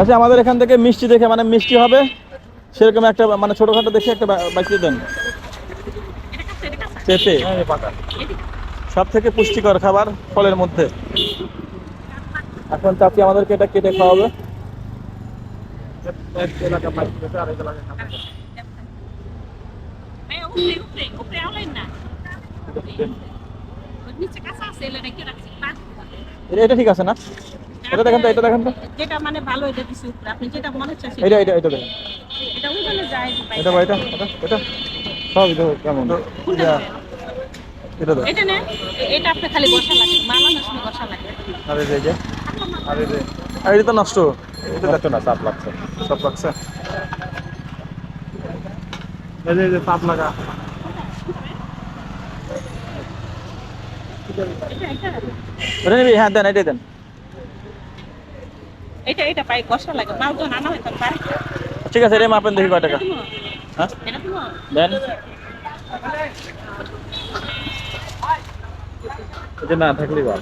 আচ্ছা আমাদের এখান থেকে মিষ্টি দেখে মানে মিষ্টি হবে সেরকম একটা মানে ছোটখাটো দেখে একটা বাঁচিয়ে দেন। পেঁপে সব থেকে পুষ্টিকর খাবার ফলের মধ্যে। এখন চাচি আমাদেরকে এটা কেটে খাওয়াবে। এটা ঠিক আছে না? এটা দেখেন তো, এটা দেখেন তো, যেটা মানে ভালো এটা দিছি উপরে, আপনি যেটা মনে হচ্ছে এটা এটা এটা দেখেন, এটা উঠানো যায় এটা বা এটা এটা এটা সব এটা কেমন এটা এটা না, এটা আপনি খালি বসা লাগে, মালানোর সময় বসা লাগে। আরে যে আরে যে আর এটা তো নষ্ট, এটা দেখো না সাপ লাগছে, সব লাগছে এই যে সাপ লাগা। এটা নিবি? হ্যাঁ দেন, এটাই দেন। এটা এটা পাই বসা লাগে, মাল তো আনা হয় তখন পারে। ঠিক আছে, এটা মাপেন দেখি কয় টাকা। হ্যাঁ এটা তো দেন। এটা না থাকলে বা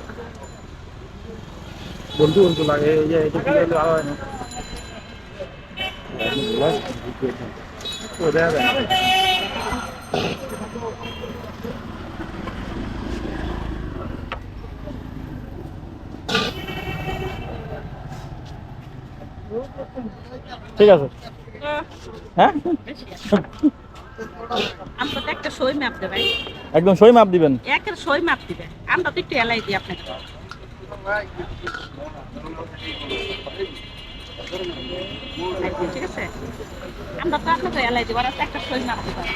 বন্ধু বন্ধু লাগে, এই যে এটা কি হলো ভালো হয় না তো দেয়া দেন। ঠিক আছে হ্যাঁ, আমরা তো একটা সই মাপ দেবে, একদম সই মাপ দিবেন। একের সই মাপ দিবে, আমরা তো একটু এলাই দিই আপনাকে। ঠিক আছে, আমরা তো আপনাকে এলাই দিব, আর আপনি একটা সই মাপ দিবেন।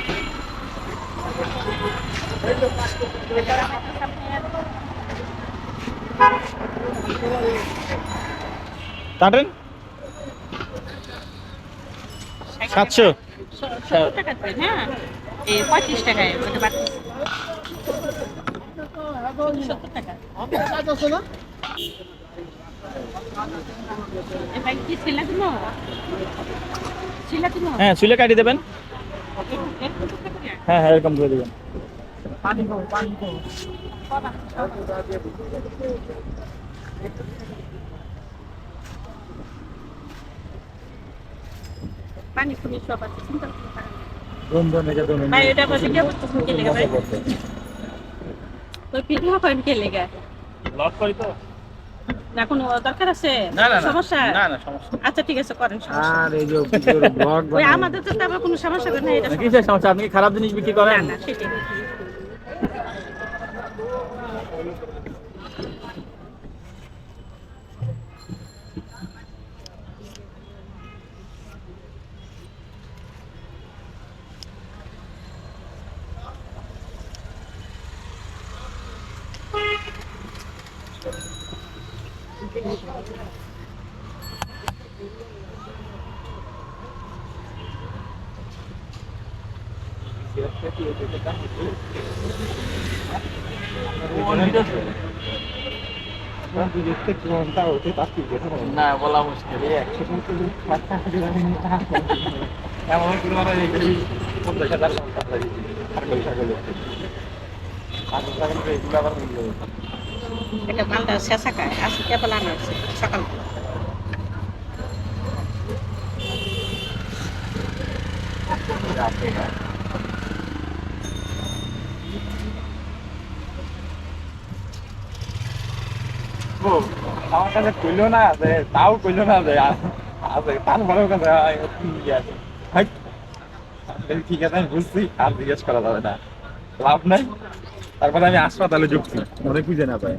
কাটেন 700 70 টাকা দেন, হ্যাঁ এই 35 টাকায় ওটা বাড়তি 70 টাকা। এবার কি ছিলা দিন, ছিলা দিন, হ্যাঁ চুলে কাটি দেবেন। হ্যাঁ হ্যাঁ এরকম করে দেবেন। পানি খাও, পানি খাও। পানি খুবই সব আছে, চিন্তা করতে পারেন দম দম এটা দম ভাই। এটা বসে ভিডিও করতেছেন কে লেগে ভাই? ওই ভিডিও করেন কে লেগে? লক করি তো না কোনো দরকার আছে? না না সমস্যা? না না সমস্যা। আচ্ছা ঠিক আছে, করেন সমস্যা। আর এই যে ব্লগ ওই আমাদের তো তেমন কোনো সমস্যা করে না, এটা কিসের সমস্যা? আপনি কি খারাপ জিনিস বিক্রি করেন? না সেটাই। না বলা মুশকিল, এমন কি মানে 50,000 এটা মালটা শেষা খায়, আজকে কেবল আনা হয়েছে সকাল। আমার কাছে কইলো না যে, তাও কইলো না যে আছে, তারপরেও কাছে ঠিক আছে আমি বুঝছি, আর জিজ্ঞেস করা যাবে না, লাভ নাই। তারপরে আমি হাসপাতালে ঢুকছি, মনে খুঁজে না পাই।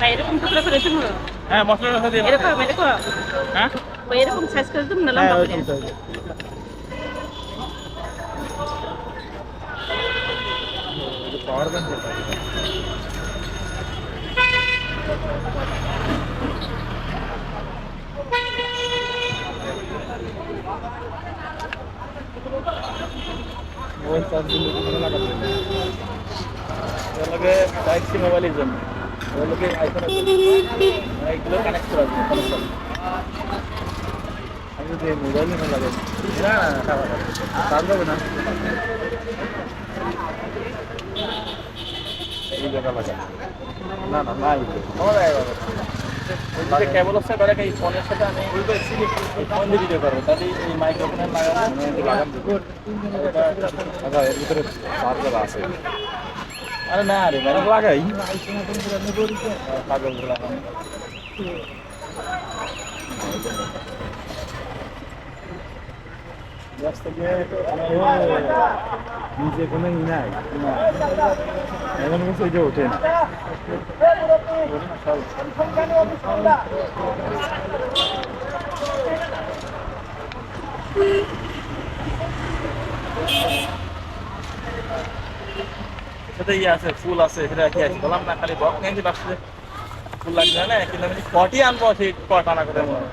ভাই এরকম টুকরো করে দেবো? হ্যাঁ মশলা টসলা দিয়ে এরকম এরকম হ্যাঁ ওই এরকম সাইজ করে দেবো না লম্বা করে? পাওয়ার ব্যাংক মোবাইল চার্জ দিলে কোনো লাগাতে নেই। ওগুলোকে টাইপ সি মোবাইলের জন্য ওগুলোকে আইফোন এইগুলো কানেক্ট করার জন্য connection। আমি যদি মোবাইলে না লাগাই না না না টাকা চার্জ হবে না। এই জায়গা লাগা না না নাই কোনো জায়গায় পাবে না। যে কেবল আছে ধরে এই ফোনের সাথে আমি এই ফোন দিয়ে ভিডিও করবো তাহলে এই মাইক্রোফোনের লাগানো লাগান আচ্ছা এর ভিতরে চার্জার আছে আরে না রে ভাই লাগাই পাগল লাগানো নিচে কোনো ই নাই এমন কিছু যে ওঠে না। সাথে ইয়ে আছে ফুল আছে সেটা কি আছে বললাম না খালি বক নিয়ে বাসে ফুল লাগবে না কিন্তু আমি কটি আনবো সেই কটা না করে মনে হয়।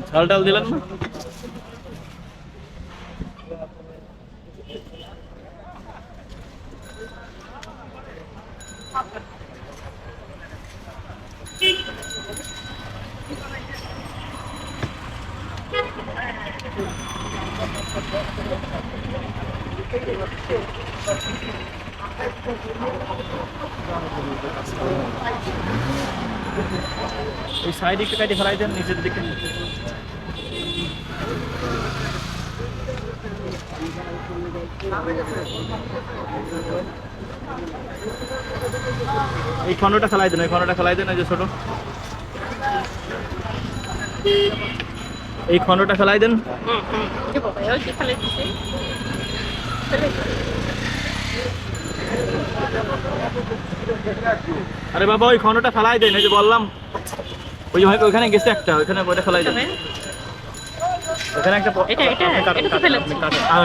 ঝাল টাল দিলেন না এই সাইড একটু কাটি ফেলাই দেন নিচের দিকে এই খন্ডটা ফেলাই দেন এই খন্ডটা ফেলাই দেন এই যে ছোট এই খন্ডটা ফেলাই দেন দেবো ভাই ওই যে ফেলে দিছি ফেলে দিছি। আরে বাবা ওই খন্ডটা ফেলাই দেন এই যে বললাম ওই যে ওইখানে গেছে একটা ওইখানে ওইটা ফেলাই দেন ওখানে একটা এটা এটা এটা তো ফেলে দিছি।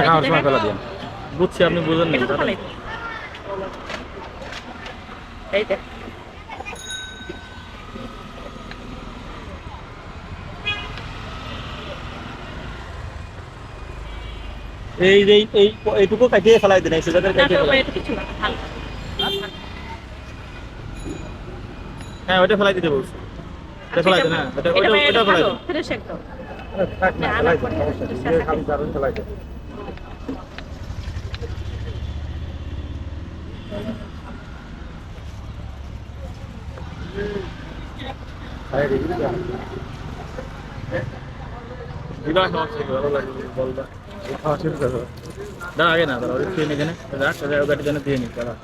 খাওয়ার সময় ফেলা দিয়ে বুঝছি আপনি বুঝেন না এটা তো ফেলে দিছি। এই দেখ এই যে এইটুকু কাটিয়ে ফেলাই দেন এই সুজাদের না কাটিয়ে তো ফেলাই এটা কিছু না হালকা হ্যাঁ ওইটা ফেলাই দিতে বলছি এটা ফেলাই দেন হ্যাঁ ওটা এটা ভাই ওটা ফেলাই দেন ফ্রেশ একদম থাক না না, ফেলাই না, দেন সমস্যা নেই যে খালি কারণ ফেলাই দেন দিবা সমস্যা কি ভালো লাগে বলবা খাওয়া শেষ করো দাঁড়া আগে না দাঁড়া ওই ট্রেন এখানে রাখ ওই গাড়ি জন্য দিয়ে নিই দাঁড়া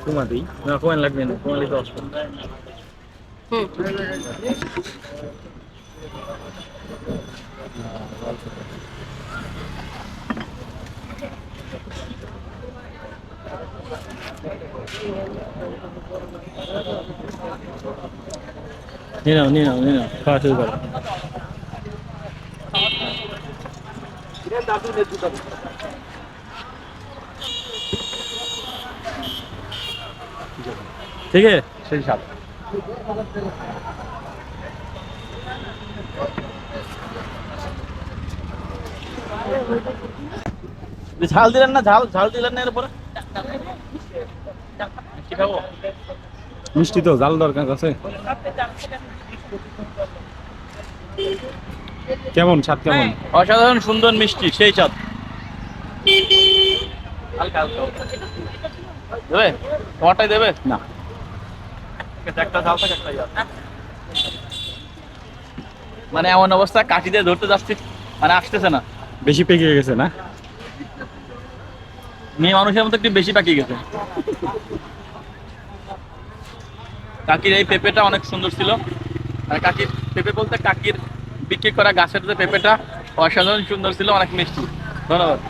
তোমা দিই না কোয়েন লাগবে না কোয়েন লিতে অসুবিধা হুম নিয়ে নাও খাওয়া শুরু করো ঠিক আছে সেই সাত ঝাল দিলেন না ঝাল দিলেন না এর উপরে মিষ্টি খাবো মিষ্টি তো জাল দরকার আছে কেমন স্বাদ কেমন অসাধারণ সুন্দর মিষ্টি সেই স্বাদ হালকা হালকা দেবে তোমারটাই দেবে না একটা ঝাল থাকে একটা ইয়া মানে এমন অবস্থা কাঠি দিয়ে ধরতে যাচ্ছি মানে আসতেছে না বেশি পেকে গেছে না মেয়ে মানুষের মতো একটু বেশি পাকিয়ে গেছে কাকির এই পেঁপেটা অনেক সুন্দর ছিল আর কাকির পেঁপে বলতে কাকির বিক্রি করা গাছের যে পেঁপেটা অসাধারণ সুন্দর ছিল অনেক মিষ্টি ধন্যবাদ